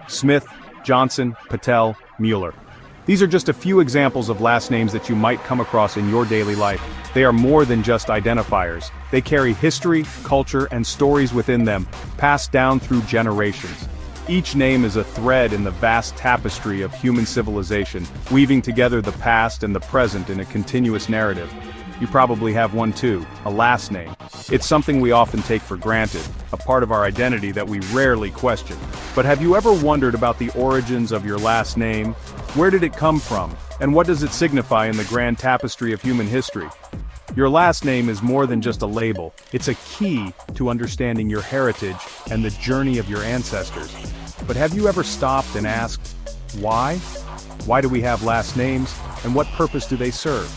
Smith, Johnson, Patel, Mueller. These are just a few examples of last names that you might come across in your daily life. They are more than just identifiers. They carry history, culture, and stories within them, passed down through generations. Each name is a thread in the vast tapestry of human civilization, weaving together the past and the present in a continuous narrative. You probably have one too, a last name. It's something we often take for granted, a part of our identity that we rarely question. But have you ever wondered about the origins of your last name? Where did it come from, and what does it signify in the grand tapestry of human history? Your last name is more than just a label. It's a key to understanding your heritage and the journey of your ancestors. But have you ever stopped and asked, why? Why do we have last names, and what purpose do they serve?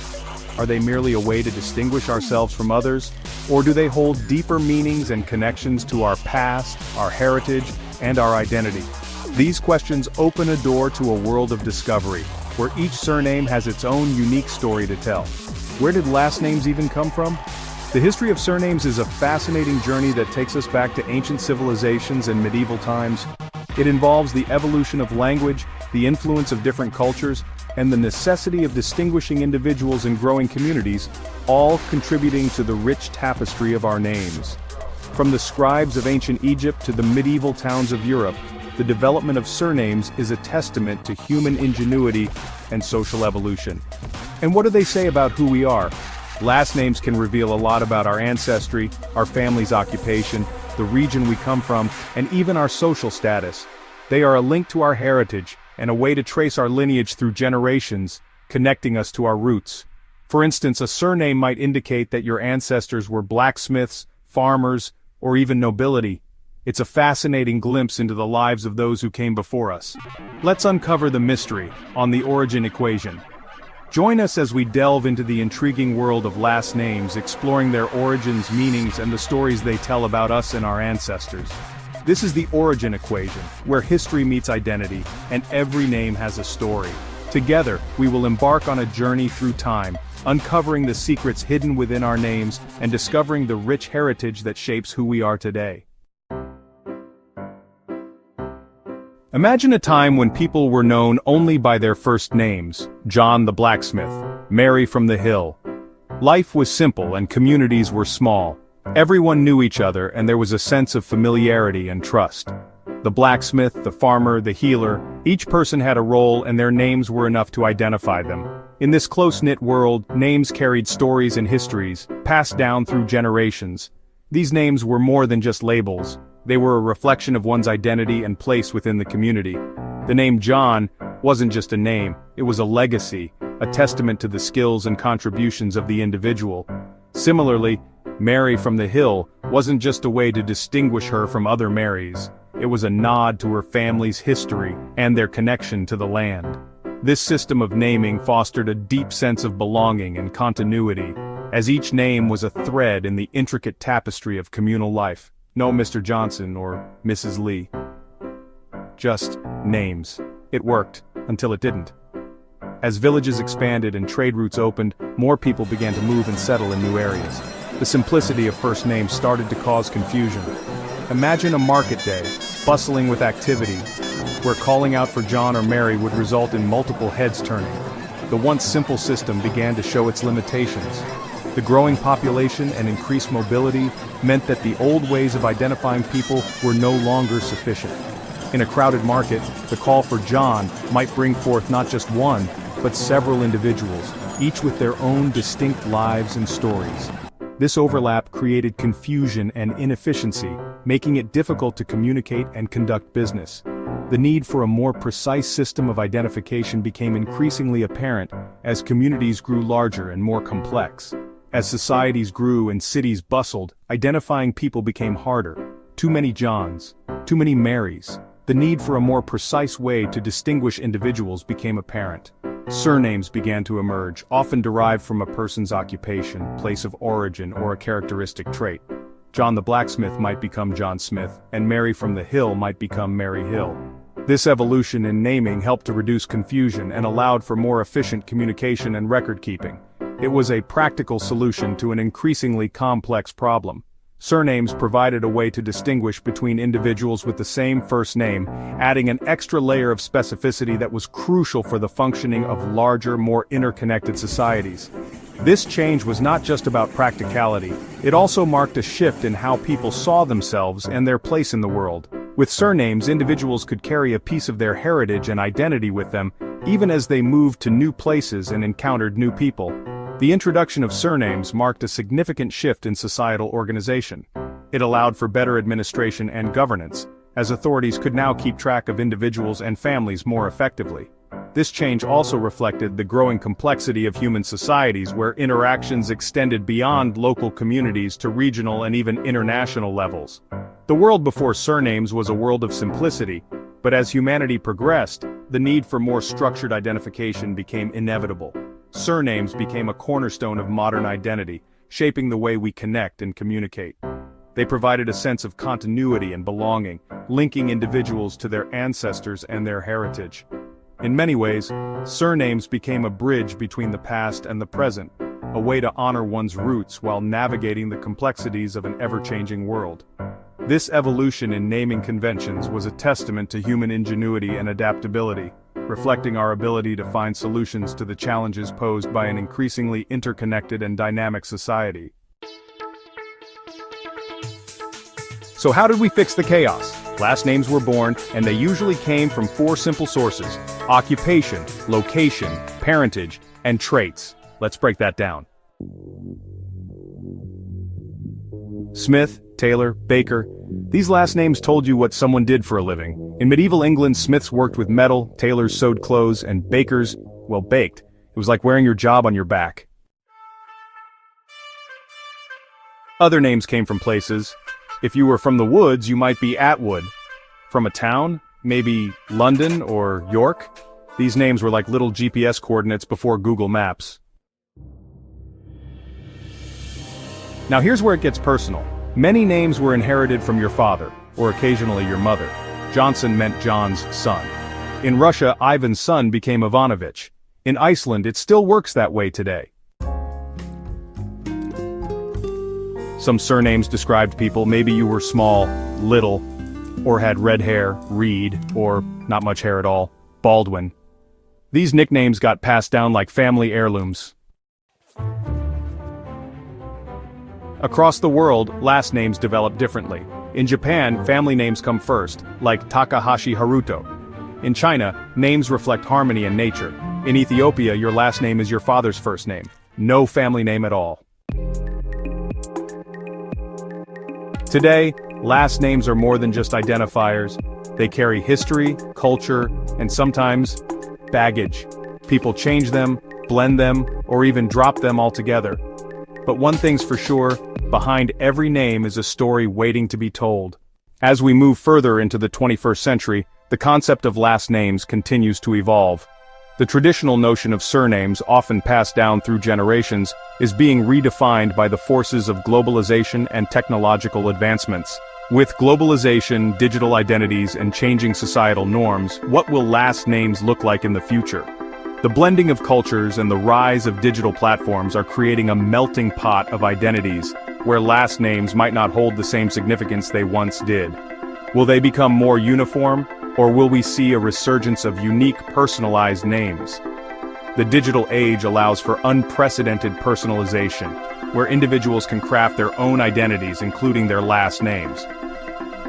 Are they merely a way to distinguish ourselves from others, or do they hold deeper meanings and connections to our past, our heritage, and our identity? These questions open a door to a world of discovery, where each surname has its own unique story to tell. Where did last names even come from? The history of surnames is a fascinating journey that takes us back to ancient civilizations and medieval times. It involves the evolution of language, the influence of different cultures, and the necessity of distinguishing individuals and growing communities, all contributing to the rich tapestry of our names. From the scribes of ancient Egypt to the medieval towns of Europe, the development of surnames is a testament to human ingenuity and social evolution. And what do they say about who we are? Last names can reveal a lot about our ancestry, our family's occupation, the region we come from, and even our social status. They are a link to our heritage, and a way to trace our lineage through generations, connecting us to our roots. For instance, a surname might indicate that your ancestors were blacksmiths, farmers, or even nobility. It's a fascinating glimpse into the lives of those who came before us. Let's uncover the mystery on the origin equation. Join us as we delve into the intriguing world of last names, exploring their origins, meanings, and the stories they tell about us and our ancestors. This is the origin equation, where history meets identity, and every name has a story. Together, we will embark on a journey through time, uncovering the secrets hidden within our names and discovering the rich heritage that shapes who we are today. Imagine a time when people were known only by their first names: John the blacksmith, Mary from the hill. Life was simple and communities were small. Everyone knew each other and there was a sense of familiarity and trust. The blacksmith, the farmer, the healer, each person had a role and their names were enough to identify them. In this close-knit world, names carried stories and histories, passed down through generations. These names were more than just labels. They were a reflection of one's identity and place within the community. The name John wasn't just a name, it was a legacy, a testament to the skills and contributions of the individual. Similarly, Mary from the hill wasn't just a way to distinguish her from other Marys. It was a nod to her family's history and their connection to the land. This system of naming fostered a deep sense of belonging and continuity, as each name was a thread in the intricate tapestry of communal life. No Mr. Johnson or Mrs. Lee. Just names. It worked, until it didn't. As villages expanded and trade routes opened, more people began to move and settle in new areas. The simplicity of first names started to cause confusion. Imagine a market day, bustling with activity, where calling out for John or Mary would result in multiple heads turning. The once simple system began to show its limitations. The growing population and increased mobility meant that the old ways of identifying people were no longer sufficient. In a crowded market, the call for John might bring forth not just one, but several individuals, each with their own distinct lives and stories. This overlap created confusion and inefficiency, making it difficult to communicate and conduct business. The need for a more precise system of identification became increasingly apparent as communities grew larger and more complex. As societies grew and cities bustled, identifying people became harder. Too many Johns, too many Marys. The need for a more precise way to distinguish individuals became apparent. Surnames began to emerge, often derived from a person's occupation, place of origin, or a characteristic trait. John the blacksmith might become John Smith, and Mary from the hill might become Mary Hill. This evolution in naming helped to reduce confusion and allowed for more efficient communication and record-keeping. It was a practical solution to an increasingly complex problem. Surnames provided a way to distinguish between individuals with the same first name, adding an extra layer of specificity that was crucial for the functioning of larger, more interconnected societies. This change was not just about practicality, it also marked a shift in how people saw themselves and their place in the world. With surnames, individuals could carry a piece of their heritage and identity with them, even as they moved to new places and encountered new people. The introduction of surnames marked a significant shift in societal organization. It allowed for better administration and governance, as authorities could now keep track of individuals and families more effectively. This change also reflected the growing complexity of human societies where interactions extended beyond local communities to regional and even international levels. The world before surnames was a world of simplicity, but as humanity progressed, the need for more structured identification became inevitable. Surnames became a cornerstone of modern identity, shaping the way we connect and communicate. They provided a sense of continuity and belonging, linking individuals to their ancestors and their heritage. In many ways, surnames became a bridge between the past and the present, a way to honor one's roots while navigating the complexities of an ever-changing world. This evolution in naming conventions was a testament to human ingenuity and adaptability, reflecting our ability to find solutions to the challenges posed by an increasingly interconnected and dynamic society. So how did we fix the chaos? Last names were born, and they usually came from four simple sources: occupation, location, parentage, and traits. Let's break that down. Smith, Taylor, Baker. These last names told you what someone did for a living. In medieval England, Smiths worked with metal, tailors sewed clothes, and bakers, well, baked. It was like wearing your job on your back. Other names came from places. If you were from the woods, you might be Atwood. From a town, maybe London or York. These names were like little GPS coordinates before Google Maps. Now here's where it gets personal. Many names were inherited from your father, or occasionally your mother. Johnson meant John's son. In Russia, Ivan's son became Ivanovich. In Iceland, it still works that way today. Some surnames described people. Maybe you were small, little, or had red hair, Reed, or not much hair at all, Baldwin. These nicknames got passed down like family heirlooms. Across the world, last names develop differently. In Japan, family names come first, like Takahashi Haruto. In China, names reflect harmony and nature. In Ethiopia, your last name is your father's first name. No family name at all. Today, last names are more than just identifiers. They carry history, culture, and sometimes baggage. People change them, blend them, or even drop them altogether. But one thing's for sure, behind every name is a story waiting to be told. As we move further into the 21st century, the concept of last names continues to evolve. The traditional notion of surnames, often passed down through generations, is being redefined by the forces of globalization and technological advancements. With globalization, digital identities, and changing societal norms, what will last names look like in the future? The blending of cultures and the rise of digital platforms are creating a melting pot of identities, where last names might not hold the same significance they once did. Will they become more uniform, or will we see a resurgence of unique personalized names? The digital age allows for unprecedented personalization, where individuals can craft their own identities, including their last names.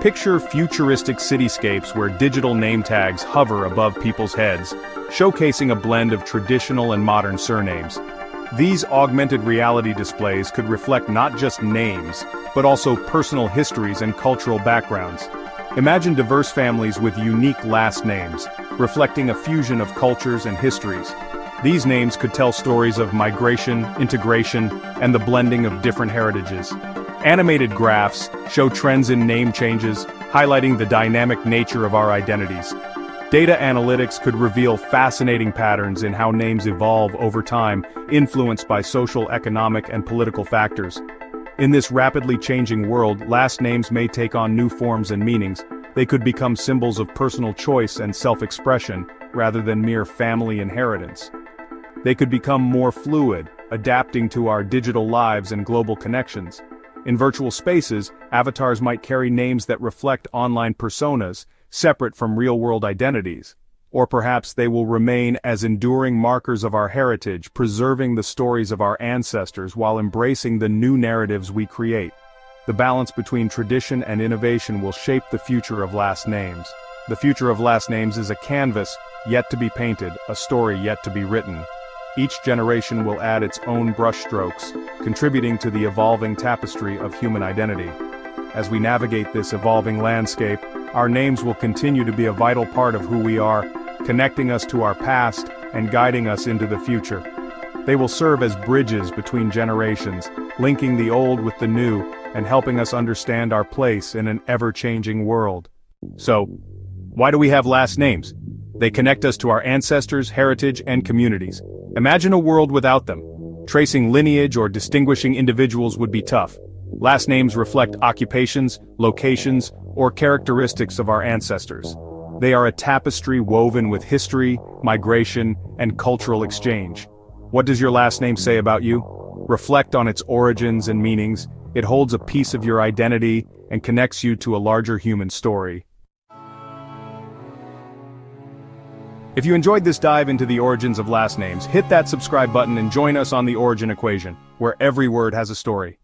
Picture futuristic cityscapes where digital name tags hover above people's heads, showcasing a blend of traditional and modern surnames. These augmented reality displays could reflect not just names, but also personal histories and cultural backgrounds. Imagine diverse families with unique last names, reflecting a fusion of cultures and histories. These names could tell stories of migration, integration, and the blending of different heritages. Animated graphs show trends in name changes, highlighting the dynamic nature of our identities. Data analytics could reveal fascinating patterns in how names evolve over time, influenced by social, economic, and political factors. In this rapidly changing world, last names may take on new forms and meanings. They could become symbols of personal choice and self-expression, rather than mere family inheritance. They could become more fluid, adapting to our digital lives and global connections. In virtual spaces, avatars might carry names that reflect online personas, separate from real-world identities. Or perhaps they will remain as enduring markers of our heritage, preserving the stories of our ancestors while embracing the new narratives we create. The balance between tradition and innovation will shape the future of last names. The future of last names is a canvas yet to be painted, a story yet to be written. Each generation will add its own brushstrokes, contributing to the evolving tapestry of human identity. As we navigate this evolving landscape, our names will continue to be a vital part of who we are, connecting us to our past and guiding us into the future. They will serve as bridges between generations, linking the old with the new and helping us understand our place in an ever-changing world. So, why do we have last names? They connect us to our ancestors, heritage, and communities. Imagine a world without them. Tracing lineage or distinguishing individuals would be tough. Last names reflect occupations, locations, or characteristics of our ancestors. They are a tapestry woven with history, migration, and cultural exchange. What does your last name say about you? Reflect on its origins and meanings. It holds a piece of your identity and connects you to a larger human story. If you enjoyed this dive into the origins of last names, hit that subscribe button and join us on the Origin Equation, where every word has a story.